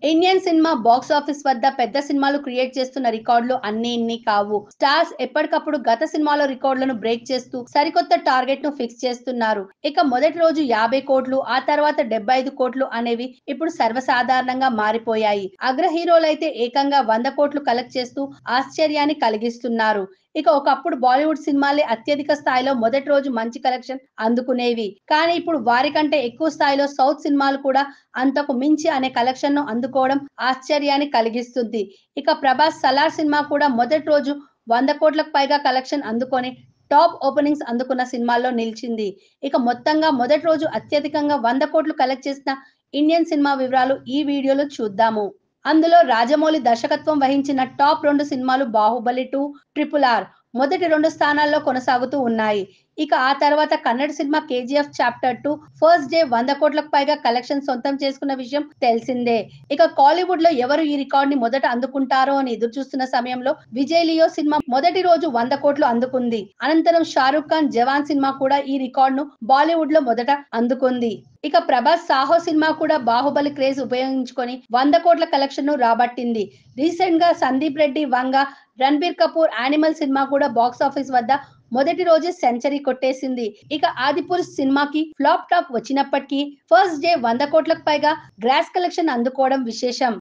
Indian cinema box office వద్ద పెద్ద సినిమాలు క్రియేట్ చేస్తున్న రికార్డులు అన్ని ఇన్ని కావు. స్టార్స్ ఎప్పటికప్పుడు గత సినిమాలో రికార్డులను బ్రేక్ చేస్తూ సరికొత్త టార్గెట్ ను ఫిక్స్ చేస్తున్నారు. ఇక మొదటి రోజు 50 కోట్లు, ఆ తర్వాత 75 కోట్లు అనేవి ఇప్పుడు సర్వసాధారణంగా మారిపోయాయి. అగ్ర హీరోలైతే ఏకంగా 100 కోట్లు కలెక్ట్ చేస్తూ ఆశ్చర్యాన్ని కలిగిస్తున్నారు. ఇక ఒకప్పుడు బాలీవుడ్ సినిమాలే అత్యధిక స్థాయిలో మొదటి రోజు మంచి కలెక్షన్ అందుకునేవి. కానీ ఇప్పుడు వారికంటే ఎక్కువ స్థాయిలో సౌత్ సినిమాలు కూడా అంతకు మించి అనే కలెక్షన్ ను అందుకోవడం ఆశ్చర్యాన్ని కలిగిస్తుంది. ఇక ప్రభాస్ సలార్ సినిమా కూడా మొదటి రోజు 100 కోట్లకు పైగా కలెక్షన్ అందుకొని టాప్ ఓపెనింగ్స్ అందుకున్న సినిమాల్లో నిలిచింది. ఇక మొత్తంగా మొదటి రోజు అత్యధికంగా 100 కోట్లు కలెక్ట్ చేసిన ఇండియన్ సినిమా వివరాలు ఈ వీడియోలో చూద్దాము. అందులో రాజమౌళి దర్శకత్వం వహించిన టాప్ 2 సినిమాలు బాహుబలి 2, ట్రిపుల్ ఆర్ మొదటి 2 స్థానాల్లో కొనసాగుతూ ఉన్నాయి. ఇక ఆ తర్వాత Kannada cinema KGF chapter 2 first day 100 కోట్లకు పైగా కలెక్షన్ సొంతం చేసుకున్న విషయం తెలిసిందే. ఇక కాలీవుడ్ లో ఎవరు ఈ రికార్డ్ ని మొదట అందుకుంటారో అని ఎదురు చూస్తున్న సమయంలో విజయ్ లియో సినిమా మొదటి రోజు 100 కోట్లు అందుకుంది. అనంతరం షారూక్ ఖాన్ జవాన్ సినిమా కూడా ఈ రికార్డ్ ను బాలీవుడ్ లో మొదట అందుకుంది. ఇక ప్రభాస్ సాహో సినిమా కూడా బాహుబలి క్రేజ్ ఉపయోగించుకొని 100 కోట్ల కలెక్షన్ ను రాబట్టింది. రీసెంట్ గా సందీప్ రెడ్డి వంగ, రణబీర్ కపూర్ యానిమల్ సినిమా కూడా బాక్స్ ఆఫీస్ వద్ద మొదటి రోజే సెంచరీ కొట్టేసింది. ఇక ఆదిపురుష్ సినిమాకి ఫ్లాప్ టాక్ వచ్చినప్పటికీ ఫస్ట్ డే 100 కోట్లకు పైగా గ్రాస్ కలెక్షన్ అందుకోవడం విశేషం.